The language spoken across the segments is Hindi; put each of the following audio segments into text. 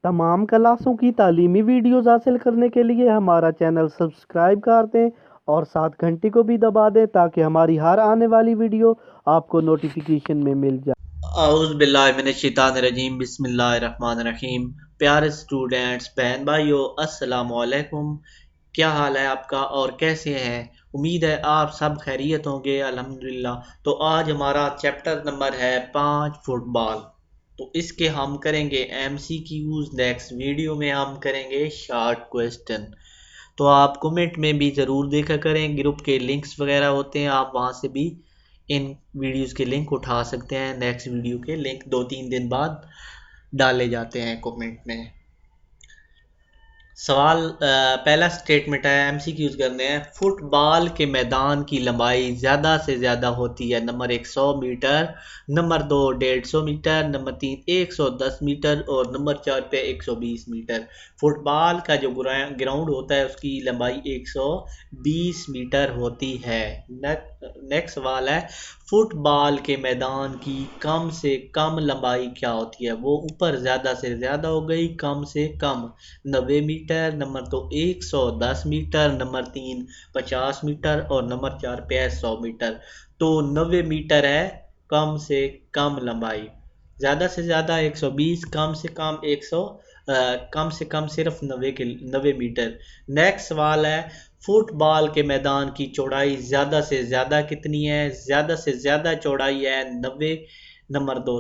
तमाम क्लासों की तालीमी वीडियोस हासिल करने के लिए हमारा चैनल सब्सक्राइब कर दें और साथ घंटी को भी दबा दें ताकि हमारी हर आने वाली वीडियो आपको नोटिफिकेशन में मिल जाए। औज़ुबिल्लाहिमिनश्शैतानिर्रजीम बिस्मिल्लाहिर्रहमानिर्रहीम। प्यारे स्टूडेंट्स, बहन भाइयों, अस्सलाम वालेकुम। क्या हाल है आपका और कैसे हैं? उम्मीद है आप सब खैरियत होंगे, अल्हम्दुलिल्लाह। तो आज हमारा चैप्टर नंबर है 5 फुटबॉल। तो इसके हम करेंगे MCQs। नेक्स्ट वीडियो में हम करेंगे शॉर्ट क्वेश्चन। तो आप कमेंट में भी ज़रूर देखा करें, ग्रुप के लिंक्स वगैरह होते हैं, आप वहाँ से भी इन वीडियोस के लिंक उठा सकते हैं। नेक्स्ट वीडियो के लिंक 2-3 दिन बाद डाले जाते हैं कमेंट में। सवाल पहला स्टेटमेंट है, MCQs करने हैं। फुटबॉल के मैदान की लंबाई ज़्यादा से ज़्यादा होती है। Number 1 100 meter, number 2 150 meter, number 3 110 meter और नंबर 4 पे 120 मीटर। फुटबॉल का जो ग्राउंड होता है उसकी लंबाई 120 मीटर होती है। नेक्स्ट सवाल है, फुटबॉल के मैदान की कम से कम लंबाई क्या होती है? वो ऊपर ज़्यादा से ज़्यादा हो गई, कम से कम 90 meter, number 2 110 meter, number 3 50 meter और नंबर 4 पे है 100 मीटर। तो 90 मीटर है कम से कम लंबाई। ज़्यादा से ज़्यादा 120, कम से कम 100, कम से कम सिर्फ 90 मीटर। नेक्स्ट सवाल है, फुटबॉल के मैदान की चौड़ाई ज़्यादा से ज़्यादा कितनी है? ज़्यादा से ज़्यादा चौड़ाई है 90, नंबर 2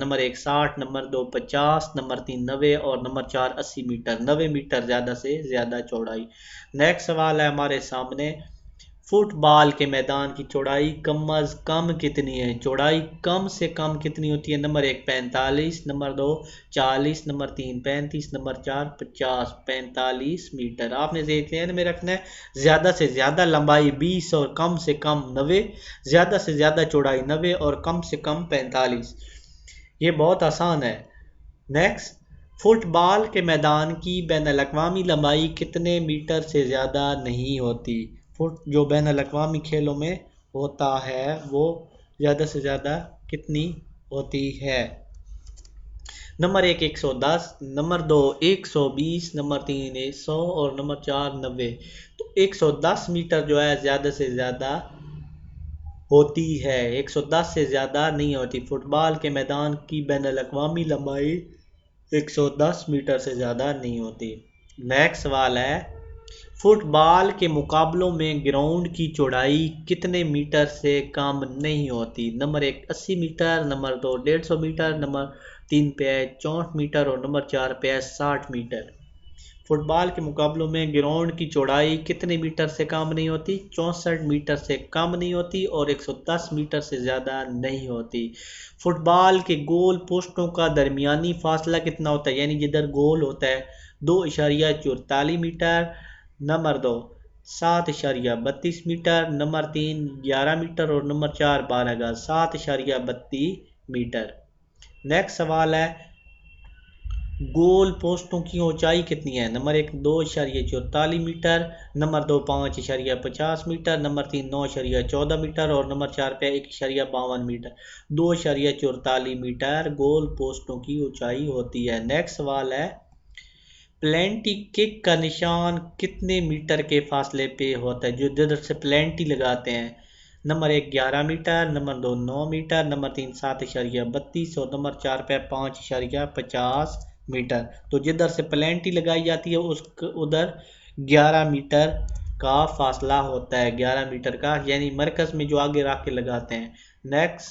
नंबर 1 60, नंबर 2 50, नंबर 3 90 और नंबर 4 80 मीटर। 90 मीटर ज़्यादा से ज़्यादा चौड़ाई। नेक्स्ट सवाल है हमारे सामने, फुटबॉल के मैदान की चौड़ाई कम अज़ कम कितनी है? चौड़ाई कम से कम कितनी होती है? Number 1 45, number 2 40, number 3 35, number 4 50। 45 meter. आपने ध्यान में रखना है, ज़्यादा से ज़्यादा लंबाई 20 और कम से कम 90, ज़्यादा से ज़्यादा चौड़ाई 90 और कम से कम 45। ये बहुत आसान है। नेक्स्ट, फुटबॉल के मैदान की बैनुल-अक़वामी लंबाई कितने मीटर से ज़्यादा नहीं होती? फुट जो बैनुल-अक़वामी खेलों में होता है वो ज़्यादा से ज़्यादा कितनी होती है? नंबर 1 110, नंबर 2 120, नंबर 3 100 और नंबर 4 90। तो 110 मीटर जो है ज़्यादा से ज़्यादा होती है, 110 से ज़्यादा नहीं होती। फुटबॉल के मैदान की बैनुल-अक़वामी लंबाई 110 मीटर से ज़्यादा नहीं होती। नेक्स्ट सवाल है, फुटबॉल के मुकाबलों में ग्राउंड की चौड़ाई कितने मीटर से कम नहीं होती? Number 1 80 meter, number 2 150 meter, number 3 पे है 64 मीटर और नंबर 4 पे है 60 मीटर। फुटबॉल के मुकाबलों में ग्राउंड की चौड़ाई कितने मीटर से कम नहीं होती? 64 मीटर से कम नहीं होती और 110 मीटर से ज़्यादा नहीं होती। फुटबॉल के गोल पोस्टों का दरमियानी फासला कितना होता है? यानी जिधर गोल होता है 2.44 meter, number 2 7.32 meter, number 3 11 meter और नंबर 4 12 का 7.32 मीटर। नेक्स्ट सवाल है, गोल पोस्टों की ऊंचाई कितनी है? Number 1 2.44 meter, number 2 5.50 meter, number 3 9.14 meter और नंबर 4 पे 1.52 मीटर। 2.44 मीटर गोल पोस्टों की ऊंचाई होती है। नेक्स्ट सवाल है, प्लेंटी किक का निशान कितने मीटर के फासले पे होता है? जो जिधर से प्लेंटी लगाते हैं। Number 1 11 meter, number 2 9 meter, number 3 7.32 और नंबर 4 पे 5.50 मीटर। तो जिधर से प्लेंटी लगाई जाती है उस उधर 11 मीटर का फासला होता है, 11 मीटर का, यानी मरकज में जो आगे रख के लगाते हैं। नेक्स्ट,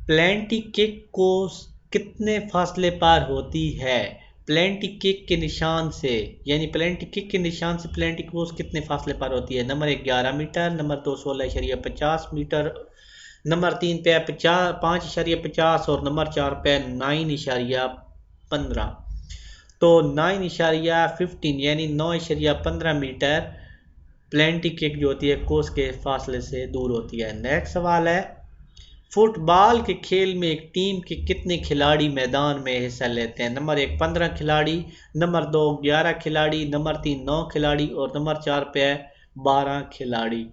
प्लेंटी किक को कितने फासले पर होती है? प्लेंटी किक के निशान से, यानी प्लेंटी किक के निशान से प्लेंटी क्रॉस कितने फासले पर होती है? Number 1 11 meter, number 2 16.50 meter, number 3 पे 5.50 और नंबर 4 पे 9.15। तो 9.15 यानी 9.15 मीटर प्लेंटी किक जो होती है कोस के फासले से दूर होती है। नेक्स्ट सवाल है, फुटबॉल के खेल में एक टीम के कितने खिलाड़ी मैदान में हिस्सा लेते हैं? नंबर 1 15 खिलाड़ी, नंबर 2 11 खिलाड़ी, नंबर 3 9 खिलाड़ी और नंबर 4 पे है 12 खिलाड़ी।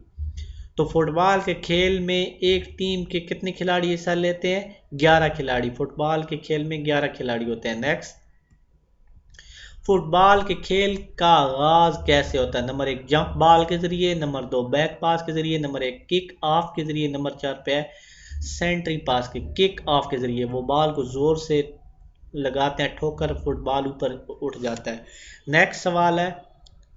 तो फुटबॉल के खेल में एक टीम के कितने खिलाड़ी हिस्सा लेते हैं? 11 खिलाड़ी। फुटबॉल के खेल में 11 खिलाड़ी होते हैं। नेक्स्ट, फुटबॉल के खेल का आगाज कैसे होता है? नंबर 1 जंप बॉल के जरिए, नंबर 2 बैक पास के जरिए, नंबर 1 किक ऑफ के जरिए, नंबर 4 पे सेंट्री पास के किक ऑफ के जरिए। वो बॉल को जोर से लगाते हैं, ठोकर फुटबॉल ऊपर उठ जाता है। नेक्स्ट सवाल है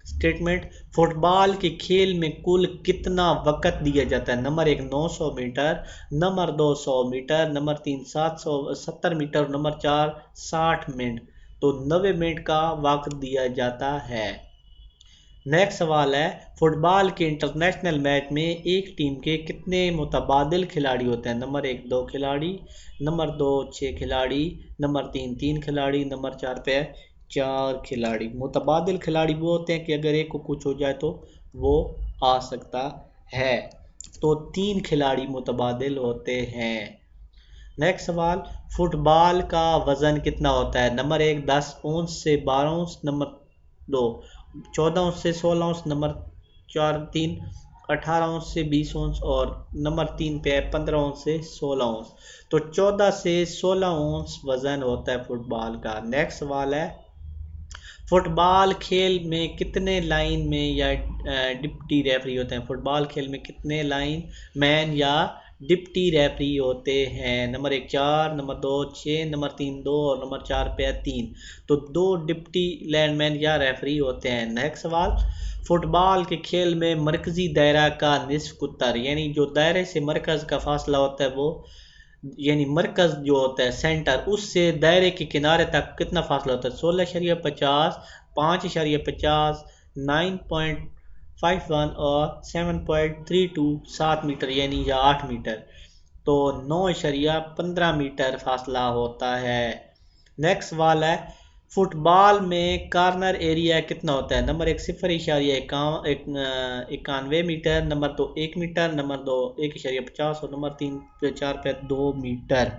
स्टेटमेंट, फुटबॉल के खेल में कुल कितना वक्त दिया जाता है? Number 1 900 meter, number 2 100 meter, number 3 770 meter, number 4 60 minute. तो 90 मिनट का वक्त दिया जाता है। नेक्स्ट सवाल है फुटबॉल के इंटरनेशनल मैच में एक टीम के कितने मुतबादिल खिलाड़ी होते हैं? नंबर 1 2 खिलाड़ी, नंबर 2 6 खिलाड़ी, नंबर 3 3 खिलाड़ी, नंबर 4 पे 4 खिलाड़ी। मुतबादिल खिलाड़ी वो होते हैं कि अगर एक को कुछ हो जाए तो वो आ सकता है। तो 3 खिलाड़ी मुतबादिल होते हैं। नेक्स्ट सवाल फुटबॉल का वजन कितना होता है? नंबर 1 10 औंस से 12 औंस, नंबर 2 14 औंस से 16 औंस, नंबर 3 18 औंस से 20 औंस और नंबर 3 पे 15 औंस से 16 औंस। तो 14 से 16 औंस वजन होता है फुटबॉल का। नेक्स्ट सवाल है फुटबॉल खेल में कितने लाइन में या डिप्टी रेफरी होते हैं? फुटबॉल खेल में कितने लाइन मैन या डिप्टी रेफरी होते हैं? नंबर 1 4, नंबर 2 6, नंबर 3 2 और नंबर 4 पे 3। तो 2 डिप्टी लैंडमैन या रेफरी होते हैं। नेक्स्ट सवाल फुटबॉल के खेल में मरकजी दायरा का निस्फ कुतर यानी जो दायरे से मरकज का फासला होता है वो यानी मरकज जो होता है सेंटर उससे दायरे के किनारे तक कितना फासला होता है? 16.50, 5.50, 9.51 और 7.32 7 मीटर यानी या 8 मीटर। तो 9.15 मीटर फासला होता है। नेक्स्ट सवाल है फुटबॉल में कॉर्नर एरिया कितना होता है? Number 1 0.91 meter, number 2 1 meter, number 2 1.50 और नंबर 3 4 पे 2 मीटर।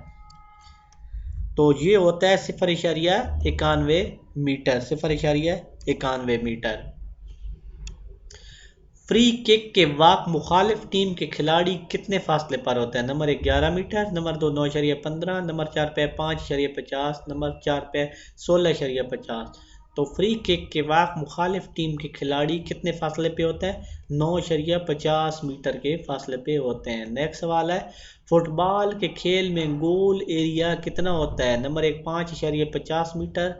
तो ये होता है 0.91 मीटर, 0.91 मीटर। फ्री किक के वक्त मुखालिफ टीम के खिलाड़ी कितने फासले पर होते हैं? नंबर 1 11 मीटर, नंबर 2 9.15, नंबर 4 पे 5.50, नंबर 4 पे 16.50। तो फ्री किक के वक्त मुखालिफ टीम के खिलाड़ी कितने फासले पे होते हैं? 9.50 मीटर के फासले पे होते हैं। नेक्स्ट सवाल है फुटबॉल के खेल में गोल एरिया कितना होता है? नंबर 1 5.50 मीटर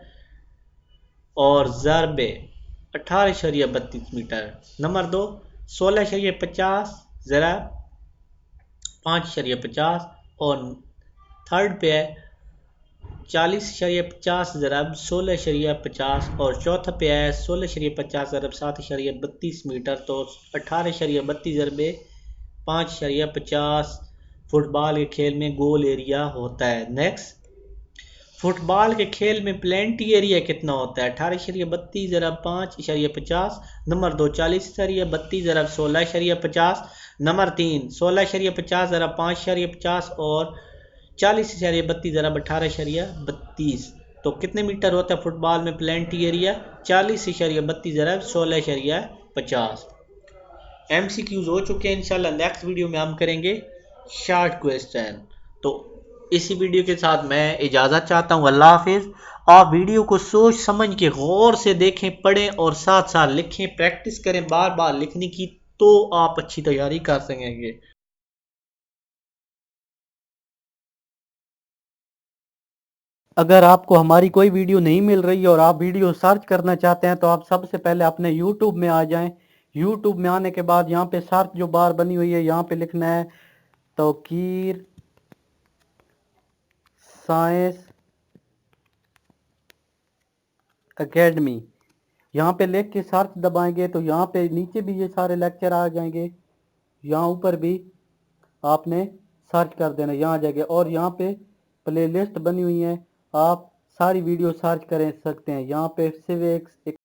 और ज़रबे 18.32 मीटर, नंबर 2 16.50 ज़रा 5.50 और थर्ड पे है 40.50 ज़रब 16.50 और चौथा पे है 16.50 ज़रब 7.32 मीटर। तो 18.32 ज़रबे 5.50 फुटबॉल के खेल में गोल एरिया होता है। नेक्स्ट फुटबॉल के खेल में प्लेंटी एरिया कितना होता है? 18.32 ज़रब 5.50, नंबर 2 40.32 ज़रब 16.50, नंबर 3 16.50 ज़रब 5.50 और 40.32 ज़रब 18.32। तो कितने मीटर होता है फुटबॉल में प्लेंटी एरिया? 40.32 ज़रब 16.50। MCQs हो चुके हैं। इंशाल्लाह नेक्स्ट वीडियो में हम करेंगे शॉर्ट क्वेश्चन। तो इसी वीडियो के साथ मैं इजाज़त चाहता हूँ। अल्लाह हाफिज़। आप वीडियो को सोच समझ के गौर से देखें, पढ़ें और साथ साथ लिखें, प्रैक्टिस करें बार बार लिखने की, तो आप अच्छी तैयारी कर सकेंगे। अगर आपको हमारी कोई वीडियो नहीं मिल रही है और आप वीडियो सर्च करना चाहते हैं तो आप सबसे पहले अपने YouTube में आ जाएं। YouTube में आने के बाद यहाँ पे सर्च जो बार बनी हुई है यहाँ पे लिखना है तौकीर साइंस एकेडमी। यहाँ पे लिख के सर्च दबाएंगे तो यहाँ पे नीचे भी ये सारे लेक्चर आ जाएंगे। यहाँ ऊपर भी आपने सर्च कर देना, यहाँ आ जाएगा और यहाँ पे प्लेलिस्ट बनी हुई है, आप सारी वीडियो सर्च कर सकते हैं। यहाँ पे सिविक्स